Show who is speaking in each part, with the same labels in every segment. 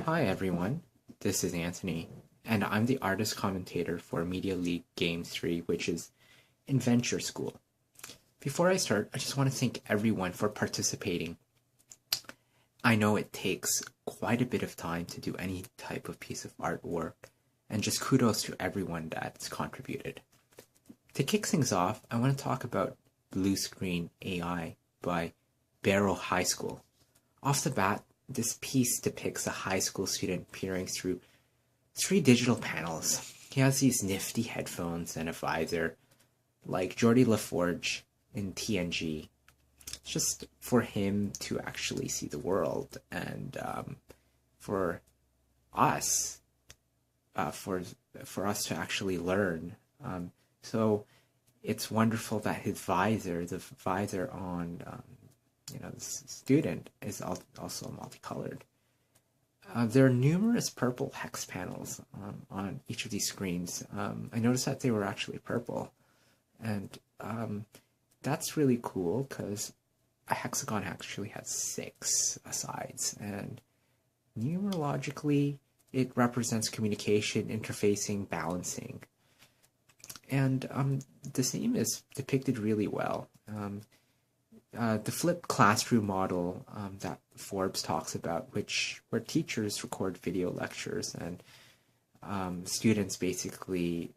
Speaker 1: Hi everyone, this is Anthony, and I'm the artist commentator for Media League Game3, which is in Venture School. Before I start, I just want to thank everyone for participating. I know it takes quite a bit of time to do any type of piece of artwork, and just kudos to everyone that's contributed. To kick things off, I want to talk about Blue Screen AI by Barrow High School. Off the bat, this piece depicts a high school student peering through three digital panels. He has these nifty headphones and a visor, like Geordie LaForge in TNG, just for him to actually see the world, and for us, for us to actually learn. So it's wonderful that his visor, the visor on the student, is also multicolored. There are numerous purple hex panels on each of these screens. I noticed that they were actually purple, and that's really cool because a hexagon actually has 6 sides, and numerologically it represents communication, interfacing, balancing, and the same is depicted really well. The flipped classroom model that Forbes talks about, where teachers record video lectures and students basically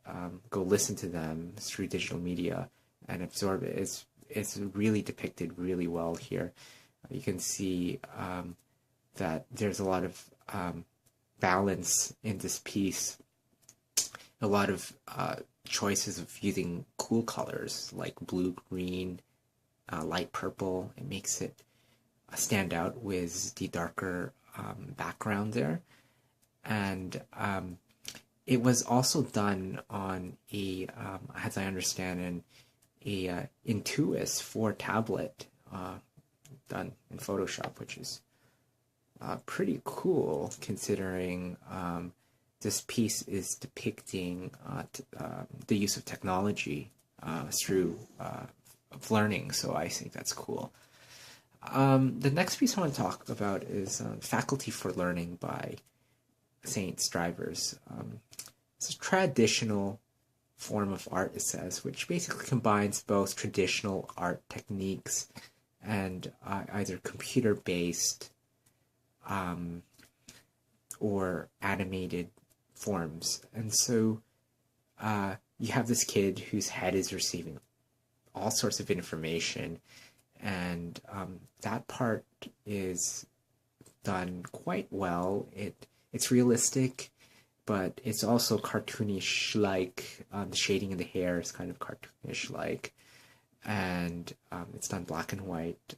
Speaker 1: go listen to them through digital media and absorb it, it's really depicted really well here. You can see that there's a lot of balance in this piece, a lot of choices of using cool colors like blue, green, light purple. It makes it stand out with the darker background there. And it was also done on as I understand, a Intuos 4 tablet done in Photoshop, which is pretty cool considering this piece is depicting the use of technology through of learning, so I think that's cool. The next piece I want to talk about is Faculty for Learning by Saint Strivers. It's a traditional form of art, it says, which basically combines both traditional art techniques and either computer-based or animated forms. And so you have this kid whose head is receiving all sorts of information, and that part is done quite well. It's realistic, but it's also cartoonish, like the shading in the hair is kind of cartoonish like, and it's done black and white,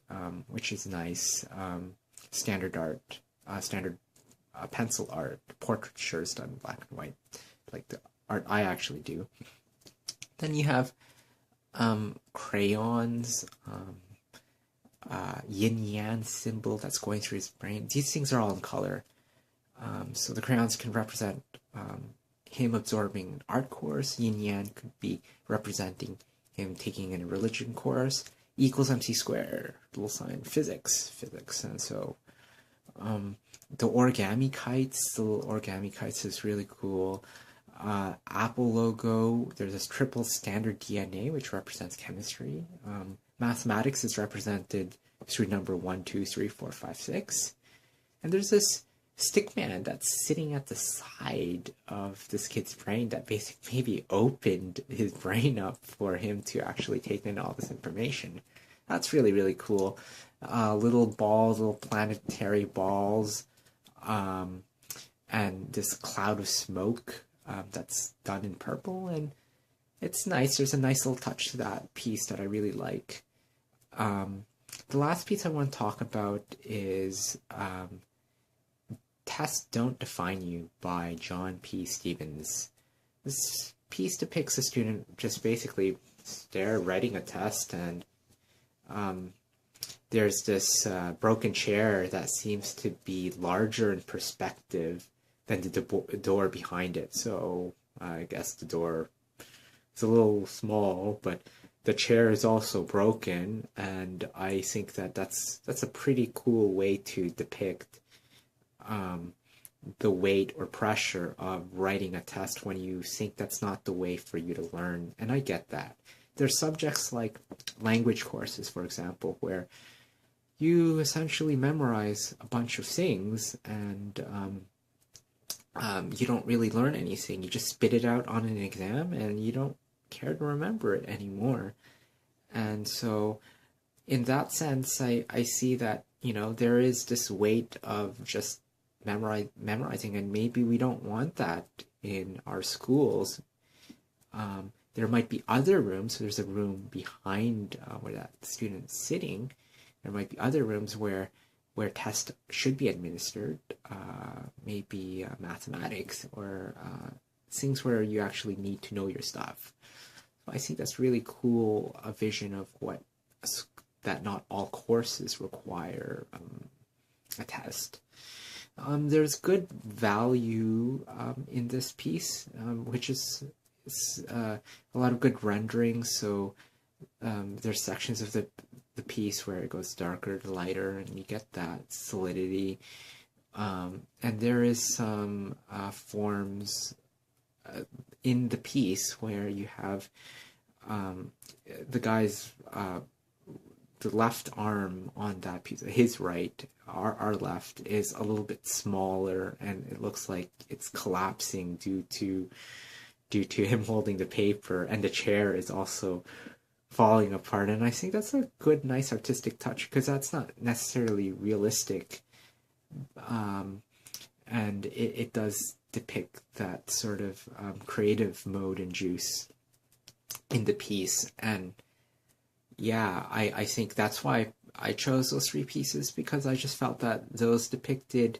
Speaker 1: which is nice. Standard art, standard pencil art, portraiture is done black and white, like the art I actually do. Then you have crayons, yin-yang symbol that's going through his brain. These things are all in color. So the crayons can represent him absorbing an art course. Yin-yang could be representing him taking in a religion course. E equals MC squared, little sign, physics. And so the origami kites, the little origami kites is really cool. Apple logo, there's this triple standard DNA, which represents chemistry. Mathematics is represented through number 1, 2, 3, 4, 5, 6. And there's this stick man that's sitting at the side of this kid's brain that basically maybe opened his brain up for him to actually take in all this information. That's really, really cool. Little balls, little planetary balls, and this cloud of smoke that's done in purple, and it's nice. There's a nice little touch to that piece that I really like. The last piece I want to talk about is Tests Don't Define You by John P. Stevens. This piece depicts a student just basically there writing a test, and there's this broken chair that seems to be larger in perspective than the door behind it. So I guess the door is a little small, but the chair is also broken, and I think that that's a pretty cool way to depict the weight or pressure of writing a test when you think that's not the way for you to learn. And I get that. There's subjects like language courses, for example, where you essentially memorize a bunch of things and you don't really learn anything. You just spit it out on an exam and you don't care to remember it anymore. And so in that sense, I see that, there is this weight of just memorizing, and maybe we don't want that in our schools. There might be other rooms. There's a room behind where that student's sitting. There might be other rooms where tests should be administered, maybe mathematics or things where you actually need to know your stuff. So I think that's really cool, a vision of that not all courses require a test. There's good value in this piece, which is a lot of good rendering. So there's sections of the piece where it goes darker to lighter, and you get that solidity. And there is some forms in the piece where you have the guy's the left arm on that piece, his right, our left, is a little bit smaller, and it looks like it's collapsing due to him holding the paper, and the chair is also falling apart. And I think that's a good, nice artistic touch, because that's not necessarily realistic, and it does depict that sort of creative mode and juice in the piece. And yeah, I think that's why I chose those three pieces, because I just felt that those depicted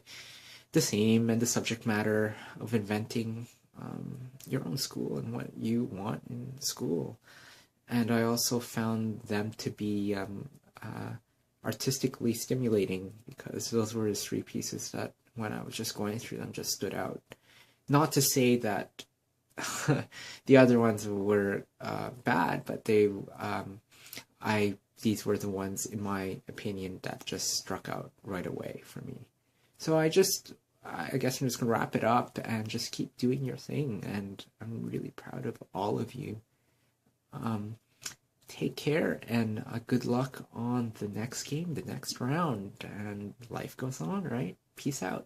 Speaker 1: the theme and the subject matter of inventing your own school and what you want in school. And I also found them to be artistically stimulating, because those were the three pieces that, when I was just going through them, just stood out. Not to say that the other ones were bad, but these were the ones, in my opinion, that just struck out right away for me. So I guess I'm just gonna wrap it up and just keep doing your thing, and I'm really proud of all of you. Take care, and good luck on the next game, the next round, and life goes on, right? Peace out.